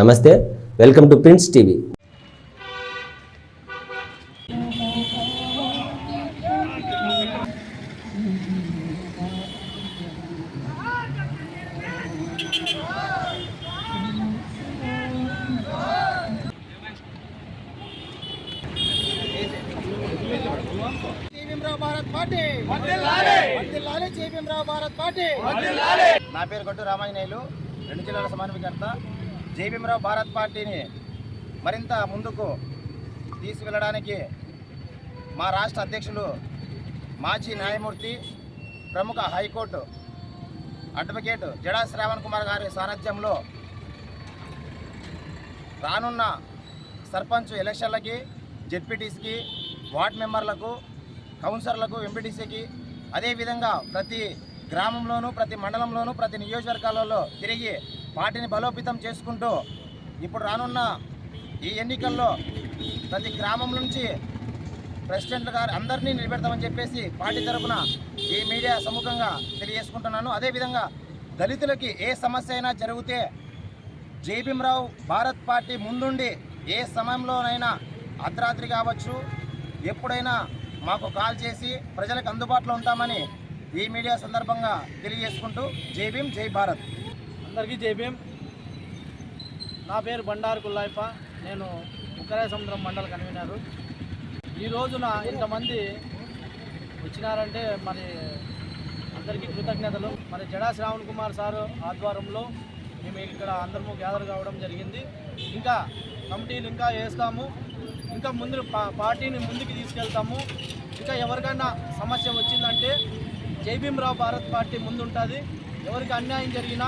నమస్తే, welcome to prince TV. నా పేరు గట్టు రామాంజనేయులు, 2 జిల్లాల సమన్వయకర్త. జై భీమరావు భారత్ పార్టీని మరింత ముందుకు తీసుకెళ్లడానికి మా రాష్ట్ర అధ్యక్షులు, మాజీ న్యాయమూర్తి, ప్రముఖ హైకోర్టు అడ్వకేట్ జడా శ్రావణ్ కుమార్ గారి సారథ్యంలో రానున్న సర్పంచ్ ఎలక్షన్లకి, జెడ్పీటీసీకి, వార్డు మెంబర్లకు, కౌన్సిలర్లకు, ఎంపీటీసీకి, అదేవిధంగా ప్రతి గ్రామంలోనూ, ప్రతి మండలంలోనూ, ప్రతి నియోజకవర్గాలలో తిరిగి పార్టీని బలోపేతం చేసుకుంటూ ఇప్పుడు రానున్న ఈ ఎన్నికల్లో ప్రతి గ్రామం నుంచి ప్రెసిడెంట్ గారు అందరినీ నిలబెడతామని చెప్పేసి పార్టీ తరఫున ఈ మీడియా సముఖంగా తెలియజేసుకుంటున్నాను. అదేవిధంగా దళితులకి ఏ సమస్య అయినా జరిగితే జై భీమరావు భారత్ పార్టీ ముందుండి ఏ సమయంలోనైనా అర్ధరాత్రి కావచ్చు, ఎప్పుడైనా మాకు కాల్ చేసి ప్రజలకు అందుబాటులో ఉంటామని ఈ మీడియా సందర్భంగా తెలియజేసుకుంటూ జై భీమ్, జై భారత్. అందరికీ జై భీమ్. నా పేరు బండారు కుల్లాయప్ప, నేను ఉక్కరాయ సముద్రం మండల కన్వీనరు. ఈ రోజున ఇంతమంది వచ్చినారంటే మరి అందరికీ కృతజ్ఞతలు. మరి జడా శ్రావణ్ కుమార్ సారు ఆధ్వర్యంలో మేము ఇక్కడ అందరము గ్యాదర్ కావడం జరిగింది. ఇంకా కమిటీలు ఇంకా వేస్తాము, ఇంకా ముందు పార్టీని ముందుకు తీసుకెళ్తాము. ఇంకా ఎవరికైనా సమస్య వచ్చిందంటే జై భీమరావు భారత్ పార్టీ ముందుంటుంది. ఎవరికి అన్యాయం జరిగినా,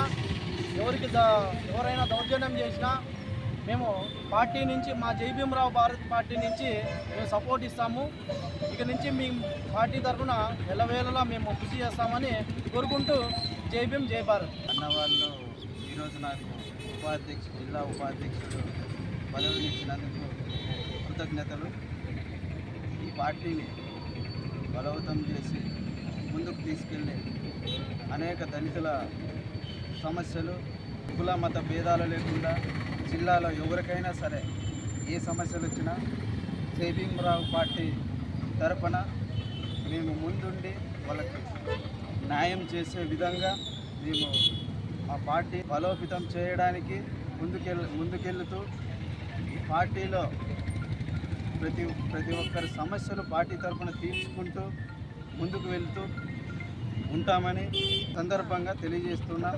ఎవరైనా దౌర్జన్యం చేసినా మేము పార్టీ నుంచి, మా జై భీమరావు భారత్ పార్టీ నుంచి మేము సపోర్ట్ ఇస్తాము. ఇక నుంచి మీ పార్టీ తరఫున ఎల్లవేళలా మేము కృషి చేస్తామని కోరుకుంటూ జై భీమ్, జై భారత్. అన్నవాళ్ళు ఈరోజు నాకు జిల్లా ఉపాధ్యక్షుడు పదవిని ఇచ్చినందుకు కృతజ్ఞతలు. ఈ పార్టీని బలవంతం చేసి ముందుకు తీసుకెళ్ళి అనేక దళితుల సమస్యలు, కుల మత భేదాలు లేకుండా జిల్లాలో ఎవరికైనా సరే ఏ సమస్యలు వచ్చినా జై భీమరావు పార్టీ తరపున మేము ముందుండి వాళ్ళకి న్యాయం చేసే విధంగా మేము మా పార్టీ బలోపేతం చేయడానికి ముందుకెళ్తూ ఈ పార్టీలో ప్రతి ఒక్కరి సమస్యలు పార్టీ తరపున తీర్చుకుంటూ ముందుకు వెళ్తూ ఉంటామని సందర్భంగా తెలియజేస్తున్నా.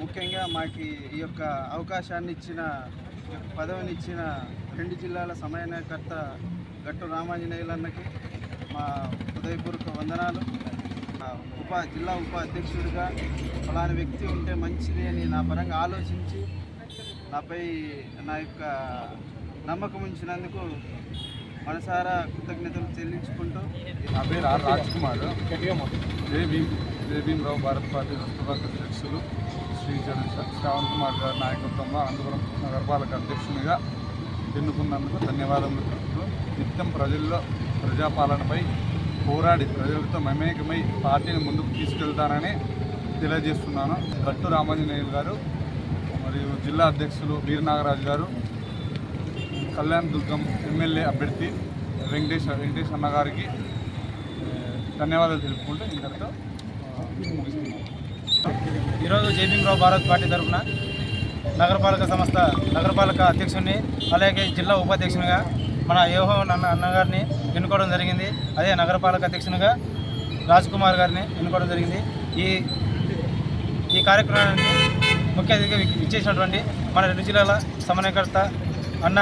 ముఖ్యంగా మాకు ఈ యొక్క అవకాశాన్ని ఇచ్చిన, పదవినిచ్చిన 2 జిల్లాల సమన్వయకర్త గట్టు రామాంజనేయులన్నకి మా హృదయపూర్వక వందనాలు. జిల్లా ఉపాధ్యక్షుడిగా ఫలాని వ్యక్తి ఉంటే మంచిది అని నా పరంగా ఆలోచించి నాపై నా యొక్క నమ్మకం ఉంచినందుకు మనసారా కృతజ్ఞతలు చెల్లించుకుంటూ. నా పేరు ఆర్ రాజ్ కుమార్. జై భీమరావు భారత్ పార్టీ రాష్ట్ర అధ్యక్షులు శ్రీ శ్రావణ్ కుమార్ గారి నాయకత్వంలో అనంతపురం నగరపాలక అధ్యక్షునిగా ఎన్నుకున్నందుకు ధన్యవాదములు తెలుపుతూ, నిత్యం ప్రజాపాలనపై పోరాడి ప్రజలతో మమేకమై పార్టీని ముందుకు తీసుకెళ్తానని తెలియజేస్తున్నాను. గట్టు రామాంజనేయులు గారు మరియు జిల్లా అధ్యక్షులు వీరనాగరాజు గారు, కళ్యాణ్ దుర్గం ఎమ్మెల్యే అభ్యర్థి వెంకటేష్ అన్న గారికి ధన్యవాదాలు తెలుపుకుంటూ ఇంతటితో ముగిస్తున్నాను. ఈరోజు జై భీమరావు భారత్ పార్టీ తరఫున నగరపాలక సంస్థ నగరపాలక అధ్యక్షుడిని, అలాగే జిల్లా ఉపాధ్యక్షునిగా మన యోహో అన్నగారిని ఎన్నుకోవడం జరిగింది. అదే నగరపాలక అధ్యక్షునిగా రాజ్ కుమార్ గారిని ఎన్నుకోవడం జరిగింది. ఈ కార్యక్రమాన్ని ముఖ్య అతిథిగా ఇచ్చేసినటువంటి మన 2 జిల్లాల సమన్వయకర్త అన్న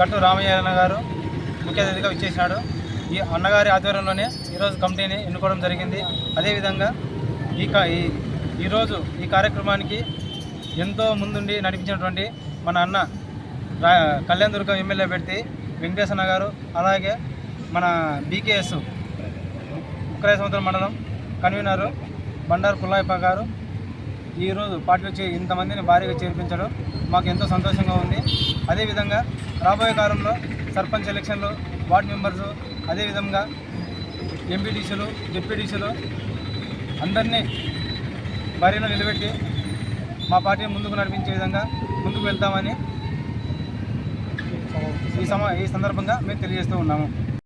గట్టు రామయ్య గారు ముఖ్య అతిథిగా ఇచ్చేసినాడు. ఈ అన్నగారి ఆధ్వర్యంలోనే ఈరోజు కమిటీని ఎన్నుకోవడం జరిగింది. అదేవిధంగా ఈరోజు ఈ కార్యక్రమానికి ఎంతో ముందుండి నడిపించినటువంటి మన అన్న కళ్యాణ్ దుర్గం ఎమ్మెల్యే అభ్యర్థి వెంకటేష్ అన్న గారు, అలాగే మన బీకేఎస్ ఉక్కరాయ సముద్రం మండలం కన్వీనరు బండారు కుల్లాయప్ప గారు ఈరోజు పార్టీలో ఇంతమందిని భారీగా చేర్పించడం మాకు ఎంతో సంతోషంగా ఉంది. అదేవిధంగా రాబోయే కాలంలో సర్పంచ్ ఎలక్షన్లు, వార్డు మెంబర్సు, అదేవిధంగా ఎంపీటీసీలు, డిప్యూటీసీలు అందరినీ భారీలో నిలబెట్టి మా పార్టీని ముందుకు నడిపించే విధంగా ముందుకు వెళ్తామని ఈ సందర్భంగా మేము తెలియజేస్తూ ఉన్నాము.